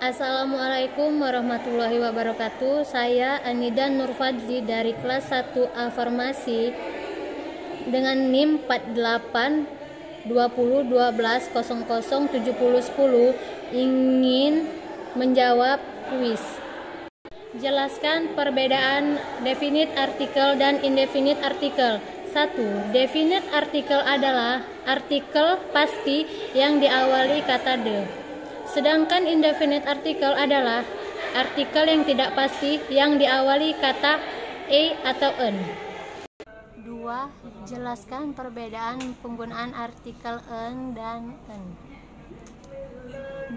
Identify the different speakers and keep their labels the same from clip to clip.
Speaker 1: Assalamualaikum warahmatullahi wabarakatuh. Saya Anida Nurfadli dari kelas 1A Farmasi dengan NIM 482012007010 ingin menjawab kuis. Jelaskan perbedaan definite artikel dan indefinite artikel. 1. Definite artikel adalah artikel pasti yang diawali kata the. Sedangkan indefinite artikel adalah artikel yang tidak pasti yang diawali kata a atau an. 2. Jelaskan perbedaan penggunaan artikel an dan an.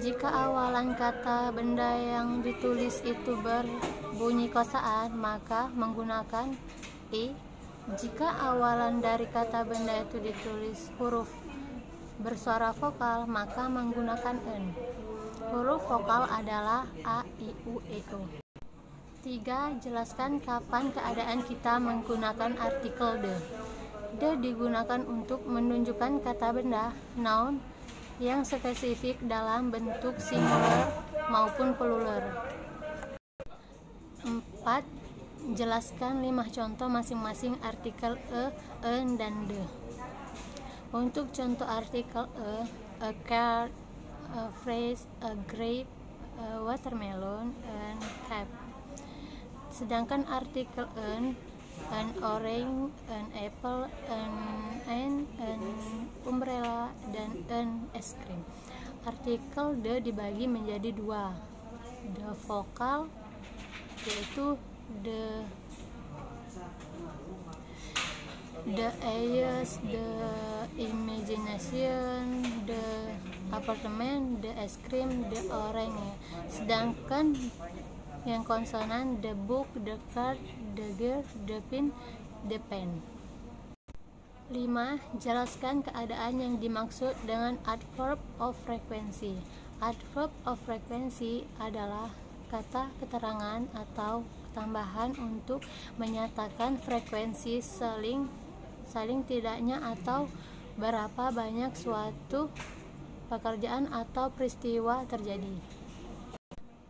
Speaker 1: Jika awalan kata benda yang ditulis itu berbunyi kosaan, maka menggunakan e. Jika awalan dari kata benda itu ditulis huruf bersuara vokal, maka menggunakan an. Huruf vokal adalah a, i, u, e, o. 3. Jelaskan kapan keadaan kita menggunakan artikel the. The digunakan untuk menunjukkan kata benda, noun, yang spesifik dalam bentuk singular maupun plural. 4. Jelaskan 5 contoh masing-masing artikel an, dan the. Untuk contoh artikel a car, a phrase, a grape, a watermelon, and cap. Sedangkan artikel an orange, an apple, an umbrella, dan an es krim. Artikel the dibagi menjadi 2. The vokal, yaitu the eyes, the imagination, the apartment, the ice cream, the orange. Sedangkan yang konsonan the book, the card, the girl, the pin, the pen. 5. Jelaskan keadaan yang dimaksud dengan adverb of frequency. Adverb of frequency adalah kata keterangan atau tambahan untuk menyatakan frekuensi saling tidaknya atau berapa banyak suatu pekerjaan atau peristiwa terjadi.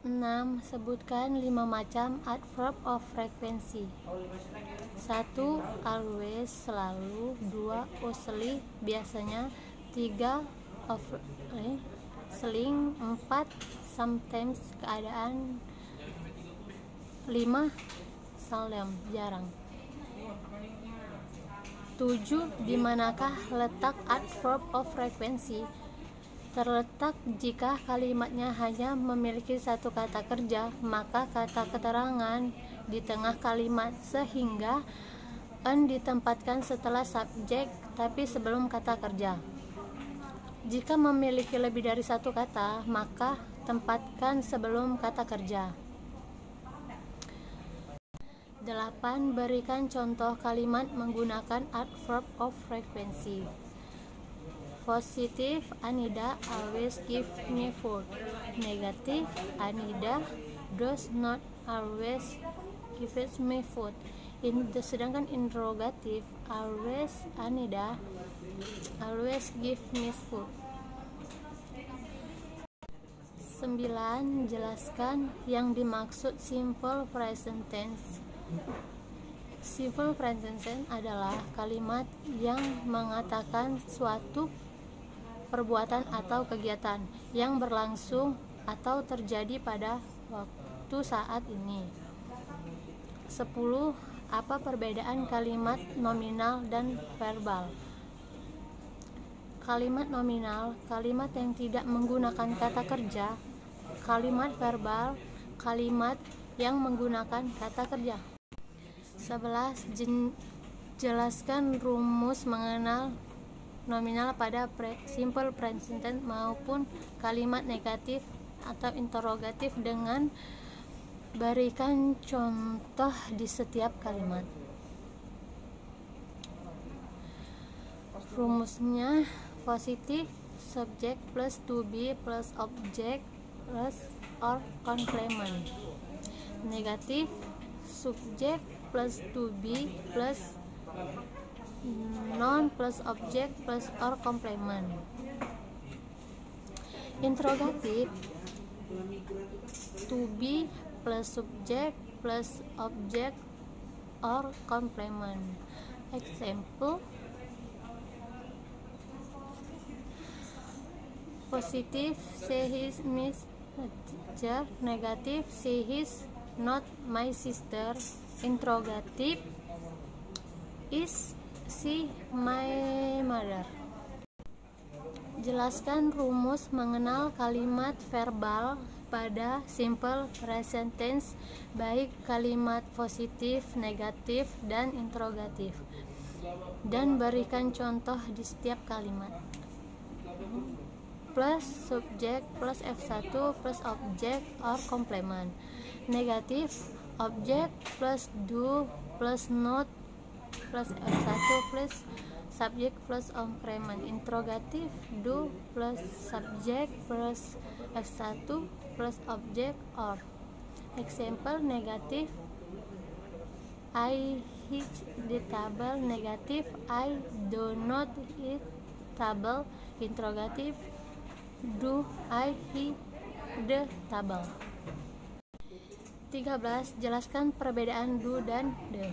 Speaker 1: 6. Sebutkan 5 macam adverb of frequency. 1. Always, selalu. 2. Usually, biasanya. 3. Often, sering. 4. Sometimes, keadaan. 5. Seldom, jarang. 7. Di manakah letak adverb of frequency? Terletak jika kalimatnya hanya memiliki satu kata kerja, maka kata keterangan di tengah kalimat, sehingga an ditempatkan setelah subjek tapi sebelum kata kerja. Jika memiliki lebih dari satu kata, maka tempatkan sebelum kata kerja. 8. Berikan contoh kalimat menggunakan adverb of frequency. Positif, Anida always give me food. Negatif, Anida does not always give me food. Sedangkan interrogatif, always, Anida always give me food. 9. Jelaskan yang dimaksud simple present tense. Simple present tense adalah kalimat yang mengatakan suatu perbuatan atau kegiatan yang berlangsung atau terjadi pada waktu saat ini. 10. Apa perbedaan kalimat nominal dan verbal? Kalimat nominal, kalimat yang tidak menggunakan kata kerja. Kalimat verbal, kalimat yang menggunakan kata kerja. 11. Jelaskan rumus mengenal nominal pada simple present tense maupun kalimat negatif atau interrogatif dengan berikan contoh di setiap kalimat. Rumusnya positif, subject plus to be plus object plus or complement. Negatif, subject plus to be plus noun plus object plus or complement. Interrogatif, To be plus subject plus object or complement. Example: positive, she is Miss teacher. Negative, she is not my sister. Interrogative, is she my mother? Jelaskan rumus mengenal kalimat verbal pada simple present tense, baik kalimat positif, negatif, dan interrogatif, dan berikan contoh di setiap kalimat. Plus subject plus F1 plus object or complement. Negatif, object plus do plus not plus F1 plus subject plus complement. Interrogatif, do plus subject plus F1 plus object or. Example: negatif, I eat the table. Negatif, I do not eat table. Interrogatif, do I eat the table? 13. Jelaskan perbedaan do dan the.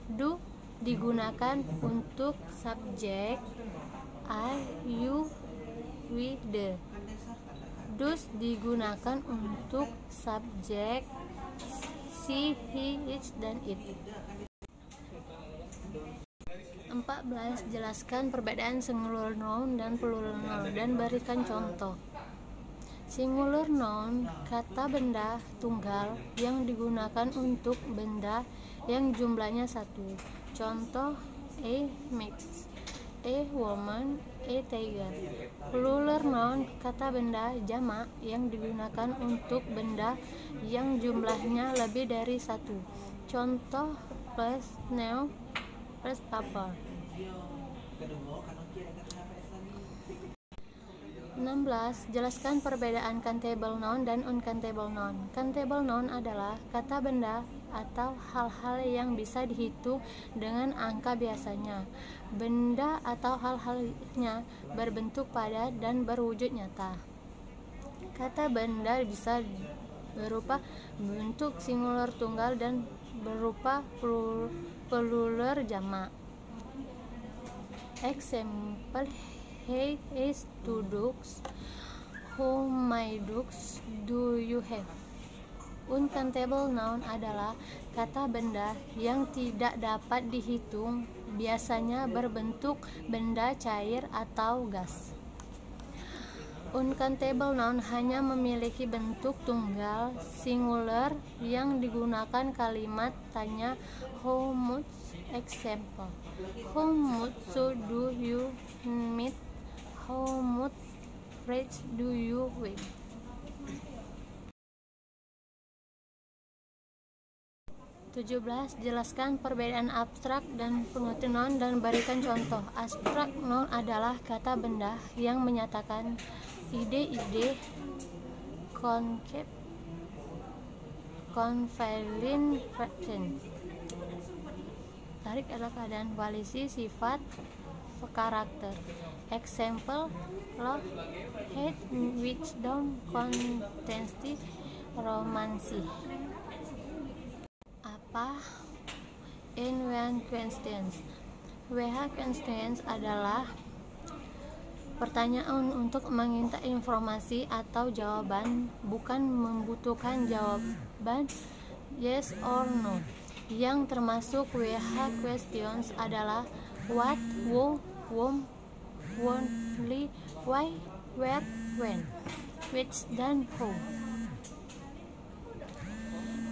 Speaker 1: Do digunakan untuk subjek I, you, we, the. Does digunakan untuk subjek she, he, it, dan it. 14. Jelaskan perbedaan singular noun dan plural noun dan berikan contoh. Singular noun, kata benda tunggal yang digunakan untuk benda yang jumlahnya satu. Contoh: a mix, a woman, a tiger. Plural noun, kata benda jamak yang digunakan untuk benda yang jumlahnya lebih dari satu. Contoh: plus nail, plus paper. 16. Jelaskan perbedaan countable noun dan uncountable noun. Countable noun adalah kata benda atau hal-hal yang bisa dihitung dengan angka biasanya. Benda atau hal-halnya berbentuk padat dan berwujud nyata. Kata benda bisa berupa bentuk singular tunggal dan berupa plural jamak. Example: he is two dogs. How many dogs do you have? Uncountable noun adalah kata benda yang tidak dapat dihitung, biasanya berbentuk benda cair atau gas. Uncountable noun hanya memiliki bentuk tunggal singular yang digunakan kalimat tanya how much. Example: how much do you meet? How much fruit do you eat? Jelaskan perbedaan abstrak dan pengertian noun dan berikan contoh. Abstrak noun adalah kata benda yang menyatakan ide-ide, konsep, conveying function. Tarik adalah keadaan, kualisi, sifat, karakter. Example: love, hate, wisdom, constancy, romancy. Apa? In when questions. WH questions adalah pertanyaan untuk meminta informasi atau jawaban, bukan membutuhkan jawaban yes or no. Yang termasuk WH questions adalah what, who, whom, only, why, where, when, which, dan who.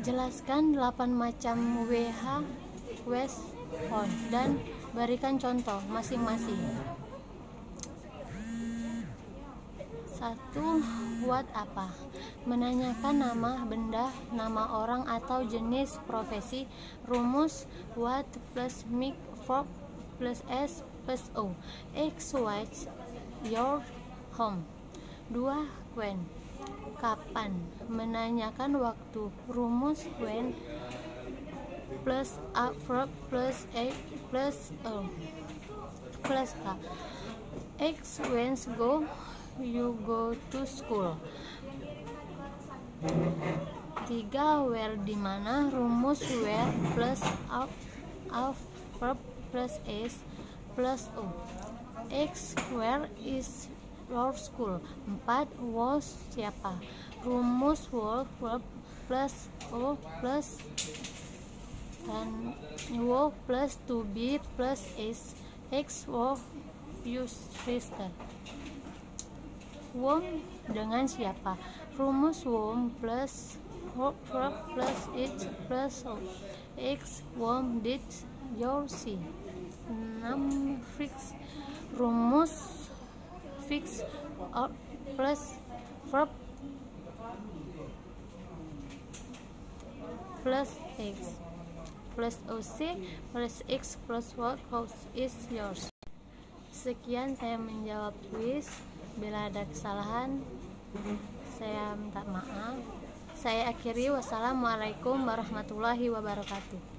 Speaker 1: Jelaskan 8 macam WH question dan berikan contoh masing-masing. 1. What apa? Menanyakan nama benda, nama orang atau jenis profesi. Rumus what plus make verb plus s plus o. X, Y, your home. 2. When. Kapan? Menanyakan waktu. Rumus when plus a verb plus a plus o plus k. X, when go you go to school. Ketiga, where di mana. Rumus where plus of verb plus is plus o. X, where is your school? 4, was siapa. Rumus work verb plus o plus dan wo plus to be plus is. X, was your sister. Whom dengan siapa. Rumus whom plus verb plus it plus o. X, whom did you see? 6, fix. Rumus fix or plus verb plus x plus oc plus x plus what is yours. Sekian saya menjawab kuis. Bila ada kesalahan saya minta maaf. Saya akhiri. Wassalamualaikum warahmatullahi wabarakatuh.